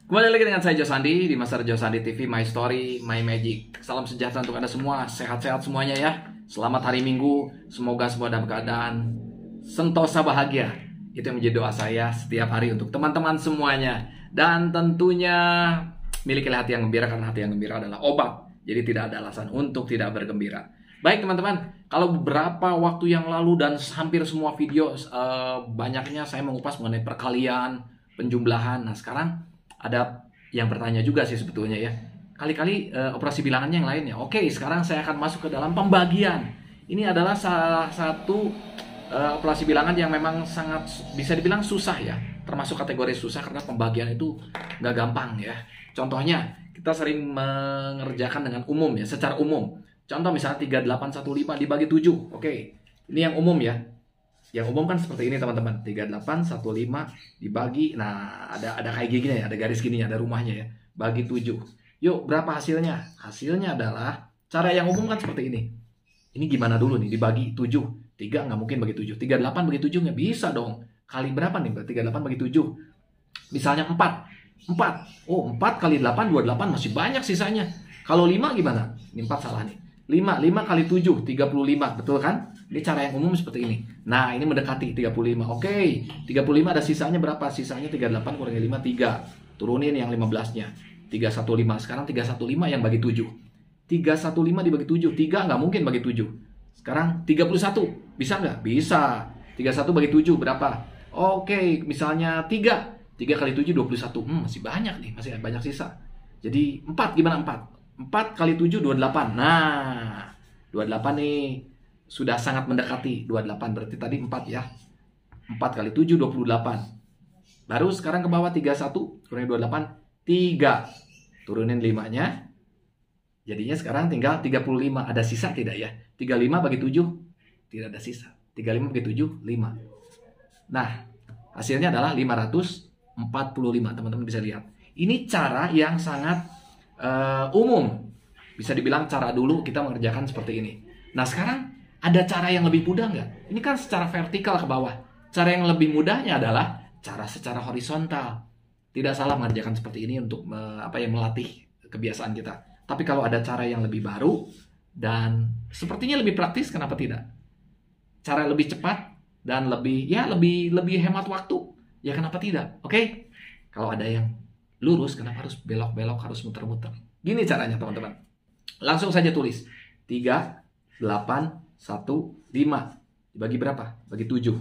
Kembali lagi dengan saya Josandi di Master Josandi TV, My Story, My Magic. Salam sejahtera untuk Anda semua, sehat-sehat semuanya ya. Selamat hari Minggu, semoga semua dalam keadaan sentosa bahagia. Itu yang menjadi doa saya setiap hari untuk teman-teman semuanya. Dan tentunya milikilah hati yang gembira, karena hati yang gembira adalah obat. Jadi tidak ada alasan untuk tidak bergembira. Baik teman-teman, kalau beberapa waktu yang lalu dan hampir semua video banyaknya saya mengupas mengenai perkalian, penjumlahan. Nah sekarang ada yang bertanya juga sih sebetulnya ya. Kali-kali operasi bilangannya yang lainnya. Oke, sekarang saya akan masuk ke dalam pembagian. Ini adalah salah satu operasi bilangan yang memang sangat bisa dibilang susah ya. Termasuk kategori susah karena pembagian itu nggak gampang ya. Contohnya, kita sering mengerjakan dengan umum ya, secara umum. Contoh misalnya 3815 dibagi 7. Oke, ini yang umum ya. Yang umum kan seperti ini teman-teman, 3815 dibagi, nah ada kayak gini ya, ada garis gini, ada rumahnya ya, bagi 7. Yuk, berapa hasilnya? Hasilnya adalah, cara yang umum kan seperti ini. Ini gimana dulu nih, dibagi 7. 3 nggak mungkin bagi 7. 38 bagi 7 nggak bisa dong. Kali berapa nih? 38 bagi 7. Misalnya 4. 4. Oh, 4 kali 8, 28 masih banyak sisanya. Kalau 5 gimana? Ini 4 salah nih. 5 kali 7, 35, betul kan? Ini cara yang umum seperti ini. Nah, ini mendekati 35. Oke, 35 ada sisanya berapa? Sisanya 38 kurangi 5, 3. Turunin yang 15-nya. 315. Sekarang 315 yang bagi 7. 315 dibagi 7. 3 nggak mungkin bagi 7. Sekarang 31. Bisa nggak? Bisa. 31 bagi 7 berapa? Oke, misalnya 3. 3 kali 7, 21. Masih banyak nih. Masih banyak sisa. Jadi 4 gimana 4? 4 kali 7, 28. Nah, 28 nih. Sudah sangat mendekati 28. Berarti tadi 4 ya. 4 kali 7, 28. Baru sekarang ke bawah 31. Kurangi 28. 3. Turunin 5-nya. Jadinya sekarang tinggal 35. Ada sisa tidak ya? 35 bagi 7. Tidak ada sisa. 35 bagi 7, 5. Nah, hasilnya adalah 545. Teman-teman bisa lihat. Ini cara yang sangat umum. Bisa dibilang cara dulu kita mengerjakan seperti ini. Nah sekarang ada cara yang lebih mudah nggak? Ini kan secara vertikal ke bawah. Cara yang lebih mudahnya adalah cara secara horizontal. Tidak salah mengerjakan seperti ini untuk melatih kebiasaan kita. Tapi kalau ada cara yang lebih baru dan sepertinya lebih praktis, kenapa tidak? Cara lebih cepat dan lebih hemat waktu, ya kenapa tidak? Oke? Kalau ada yang lurus, kenapa harus belok-belok, harus muter-muter? Gini caranya teman-teman. Langsung saja tulis. 3, 8, 1, 5. Dibagi berapa? Bagi 7.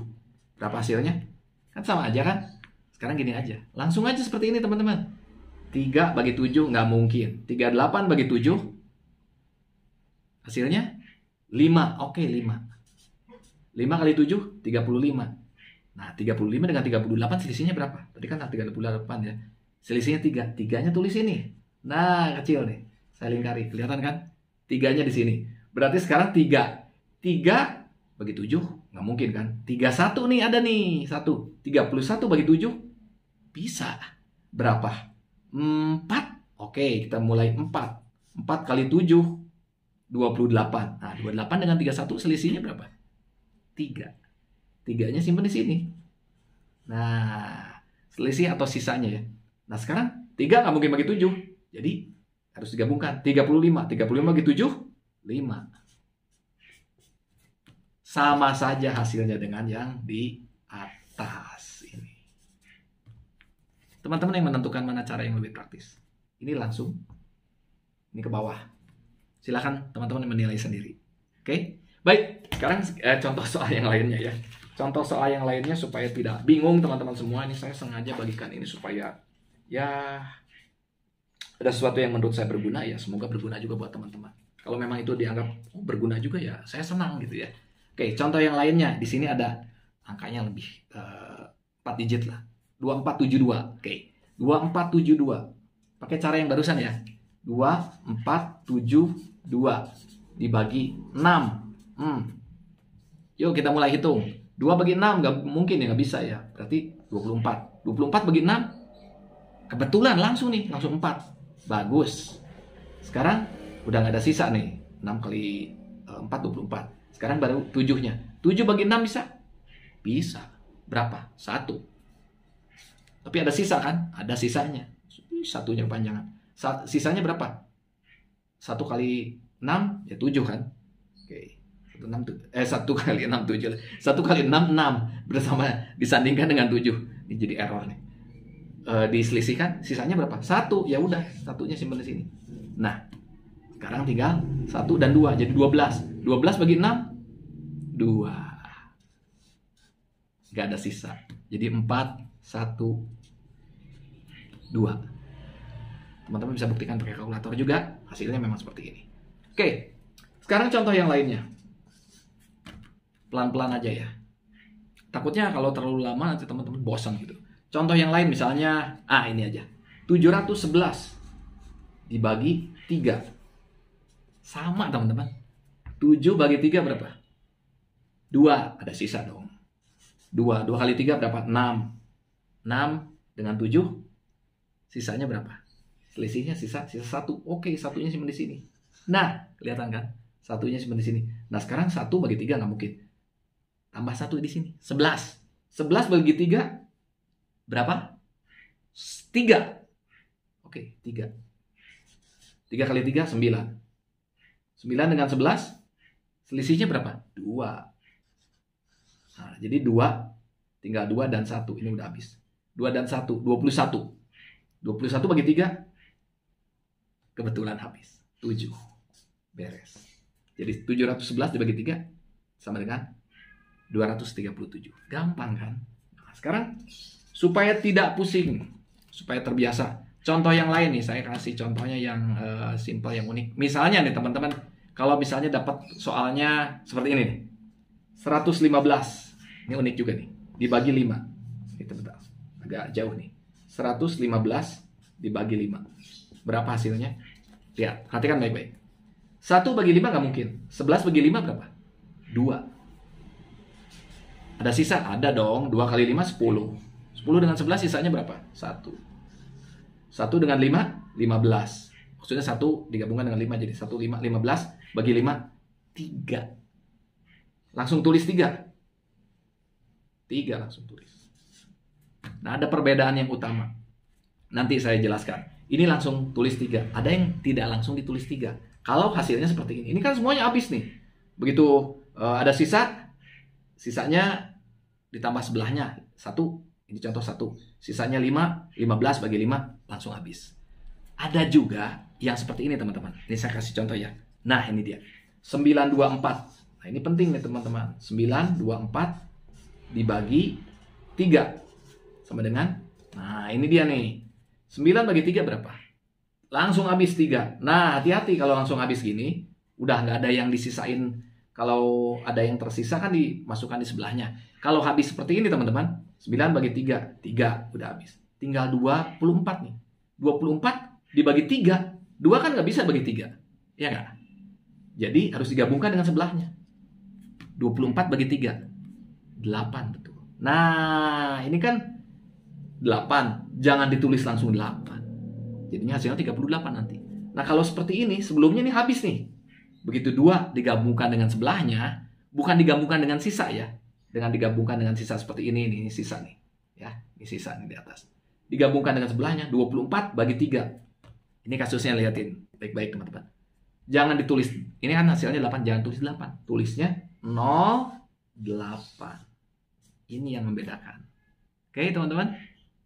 Berapa hasilnya? Kan sama aja kan? Sekarang gini aja. Langsung aja seperti ini teman-teman. 3 bagi 7 nggak mungkin. 38 bagi 7. Hasilnya 5. Oke, 5. 5 kali 7, 35. Nah, 35 dengan 38 selisihnya berapa? Tadi kan 38 ya. Selisihnya 3. 3-nya tulis ini. Nah, kecil nih. Saya lingkari. Kelihatan kan? 3-nya di sini. Berarti sekarang 3. 3 bagi 7. Nggak mungkin kan? 31 nih ada nih. 1. 31 bagi 7. Bisa. Berapa? 4. Oke, kita mulai 4. 4 kali 7. 28. Nah, 28 dengan 31 selisihnya berapa? 3. 3-nya simpan di sini. Nah, selisih atau sisanya ya. Nah sekarang 3 nggak mungkin bagi 7. Jadi harus digabungkan. 35. 35 bagi 7, 5. Sama saja hasilnya dengan yang di atas ini. Teman-teman yang menentukan mana cara yang lebih praktis. Ini langsung. Ini ke bawah. Silakan teman-teman menilai sendiri. Oke? Baik, sekarang contoh soal yang lainnya ya. Contoh soal yang lainnya supaya tidak bingung teman-teman semua. Ini saya sengaja bagikan ini supaya ya ada sesuatu yang menurut saya berguna, ya semoga berguna juga buat teman-teman. Kalau memang itu dianggap berguna juga ya saya senang gitu ya. Oke, contoh yang lainnya di sini ada angkanya lebih 4 digit lah. 2472. Oke. 2472. Pakai cara yang barusan ya. 2472 dibagi 6. Yuk kita mulai hitung. 2 bagi 6 nggak mungkin ya, nggak bisa ya. Berarti 24. 24 bagi 6 kebetulan langsung nih, langsung 4. Bagus. Sekarang udah nggak ada sisa nih. 6 kali 4, 24. Sekarang baru 7-nya. 7 bagi 6 bisa? Bisa. Berapa? 1. Tapi ada sisa kan? Ada sisanya. Satunya kepanjangan. Sisanya berapa? 1 kali 6 ya 7 kan? Oke. 1 kali 6 7. 1 kali 6 6 bersama disandingkan dengan 7. Ini jadi error nih. Diselisihkan sisanya berapa? 1. Ya udah, satunya simpan di sini. Nah, sekarang tinggal 1 dan 2 jadi 12. 12 bagi 6 2. Gak ada sisa. Jadi 4 1 2. Teman-teman bisa buktikan pakai kalkulator juga. Hasilnya memang seperti ini. Oke. Sekarang contoh yang lainnya. Pelan-pelan aja ya. Takutnya kalau terlalu lama nanti teman-teman bosan gitu. Contoh yang lain misalnya, ini aja. 711 dibagi 3. Sama teman-teman. 7 bagi 3 berapa? 2. Ada sisa dong. 2 kali 3 berapa? 6. 6 dengan 7. Sisanya berapa? Selisihnya sisa 1. Oke, satunya simpan di sini. Nah, kelihatan kan? Satunya simpan di sini. Nah, sekarang 1 bagi 3 nggak mungkin. Tambah 1 di sini. 11. 11 bagi 3 berapa? 3. Oke, 3. 3 kali 3 9. 9 dengan 11 selisihnya berapa? 2. Nah, jadi 2 tinggal 2 dan 1. Ini udah habis. 2 dan 1 21. 21 bagi 3 kebetulan habis. 7. Beres. Jadi 711 dibagi 3 sama dengan 237. Gampang kan? Nah, sekarang supaya tidak pusing, supaya terbiasa. Contoh yang lain nih, saya kasih contohnya yang simple, yang unik. Misalnya nih teman-teman, kalau misalnya dapat soalnya seperti ini nih. 115. Ini unik juga nih. Dibagi 5. Itu bentar. Agak jauh nih. 115 dibagi 5. Berapa hasilnya? Lihat, perhatikan baik-baik. 1 bagi 5 nggak mungkin. 11 bagi 5 berapa? 2. Ada sisa? Ada dong. 2 kali 5 10. 10 dengan 11 sisanya berapa? 1. 1 dengan 5 15. Maksudnya 1 digabungkan dengan 5 jadi 1 5 15 bagi 5 3. Langsung tulis 3. 3 langsung tulis. Nah, ada perbedaan yang utama. Nanti saya jelaskan. Ini langsung tulis 3. Ada yang tidak langsung ditulis 3. Kalau hasilnya seperti ini. Ini kan semuanya habis nih. Begitu ada sisa, sisanya ditambah sebelahnya 1. Ini contoh 1. Sisanya 5, 15 bagi 5 langsung habis. Ada juga yang seperti ini teman-teman. Ini saya kasih contoh ya. Nah, ini dia. 924. Nah, ini penting nih teman-teman. 924 dibagi 3 sama dengan, nah ini dia nih, 9 bagi 3 berapa? Langsung habis 3. Nah, hati-hati kalau langsung habis gini, udah nggak ada yang disisain. Kalau ada yang tersisa kan dimasukkan di sebelahnya. Kalau habis seperti ini teman-teman, 9 bagi 3 udah habis. Tinggal 24 nih. 24 dibagi 3, 2 kan nggak bisa bagi 3, ya nggak? Jadi harus digabungkan dengan sebelahnya. 24 bagi 3 8, betul. Nah, ini kan 8. Jangan ditulis langsung 8. Jadinya hasilnya 38 nanti. Nah, kalau seperti ini, sebelumnya ini habis nih. Begitu 2 digabungkan dengan sebelahnya, bukan digabungkan dengan sisa ya. Dengan digabungkan dengan sisa seperti ini sisa nih. Ya, ini sisa nih di atas. Digabungkan dengan sebelahnya, 24 bagi 3. Ini kasusnya, lihatin. Baik-baik teman-teman. Jangan ditulis. Ini kan hasilnya 8, jangan tulis 8. Tulisnya 08. Ini yang membedakan. Oke teman-teman.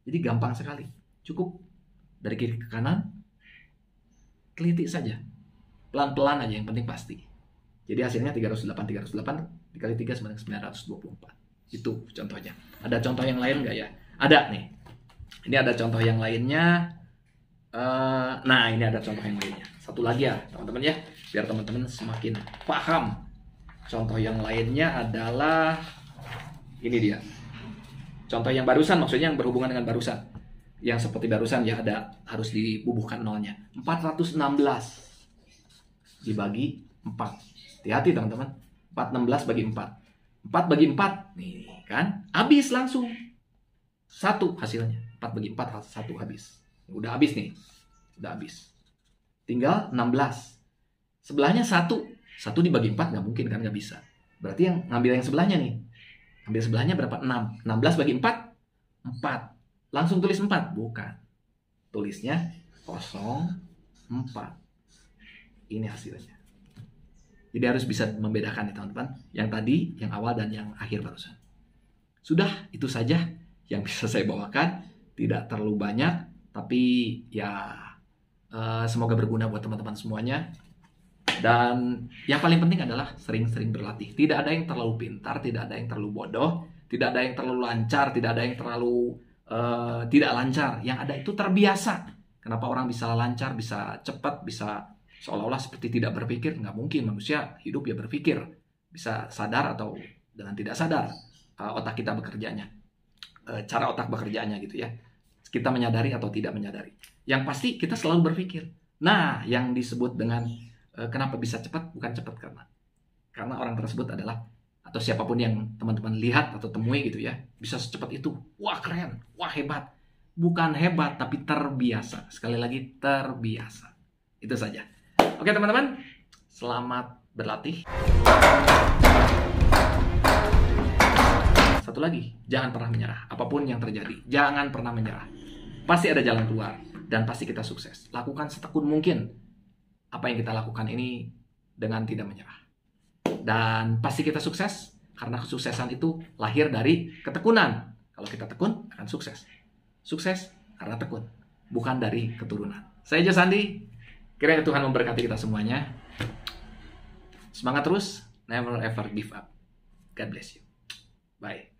Jadi gampang sekali. Cukup dari kiri ke kanan. Teliti saja. Pelan-pelan aja, yang penting pasti. Jadi hasilnya 308 dikali 3 sama dengan 924. Itu contohnya. Ada contoh yang lain nggak ya? Ada nih. Ini ada contoh yang lainnya. Nah, ini ada contoh yang lainnya. Satu lagi ya teman-teman ya. Biar teman-teman semakin paham. Contoh yang lainnya adalah ini dia. Contoh yang barusan, maksudnya yang berhubungan dengan barusan. Yang seperti barusan ya, ada harus dibubuhkan nolnya. 416 dibagi 4. Hati-hati teman-teman. 416 bagi 4. 4 bagi 4. Nih kan, habis langsung. 1 hasilnya. 4 bagi 4, 1 habis. Udah habis nih. Udah habis. Tinggal 16. Sebelahnya 1. 1 dibagi 4 nggak mungkin kan, nggak bisa. Berarti yang ngambil yang sebelahnya nih. Ambil sebelahnya berapa? 6. 16 bagi 4? 4. Langsung tulis 4? Bukan. tulisnya 04. Ini hasilnya. Jadi harus bisa membedakan nih teman-teman, yang tadi, yang awal, dan yang akhir barusan. Sudah, itu saja yang bisa saya bawakan. Tidak terlalu banyak, tapi ya semoga berguna buat teman-teman semuanya. Dan yang paling penting adalah sering-sering berlatih. Tidak ada yang terlalu pintar, tidak ada yang terlalu bodoh, tidak ada yang terlalu lancar, tidak ada yang terlalu tidak lancar. Yang ada itu terbiasa. Kenapa orang bisa lancar, bisa cepat, bisa seolah-olah seperti tidak berpikir? Nggak mungkin, manusia hidup ya berpikir. Bisa sadar atau dengan tidak sadar otak kita bekerjanya. Cara otak bekerjanya gitu ya. Kita menyadari atau tidak menyadari. Yang pasti kita selalu berpikir. Nah, yang disebut dengan kenapa bisa cepat, bukan cepat karena orang tersebut adalah, atau siapapun yang teman-teman lihat atau temui gitu ya, bisa secepat itu. Wah keren, wah hebat. Bukan hebat, tapi terbiasa. Sekali lagi, terbiasa. Itu saja. Oke teman-teman, selamat berlatih. Satu lagi, jangan pernah menyerah. Apapun yang terjadi, jangan pernah menyerah. Pasti ada jalan keluar, dan pasti kita sukses. Lakukan setekun mungkin apa yang kita lakukan ini dengan tidak menyerah. Dan pasti kita sukses, karena kesuksesan itu lahir dari ketekunan. Kalau kita tekun, akan sukses. Sukses karena tekun, bukan dari keturunan. Saya Josandi, kiranya Tuhan memberkati kita semuanya. Semangat terus, never ever give up. God bless you. Bye.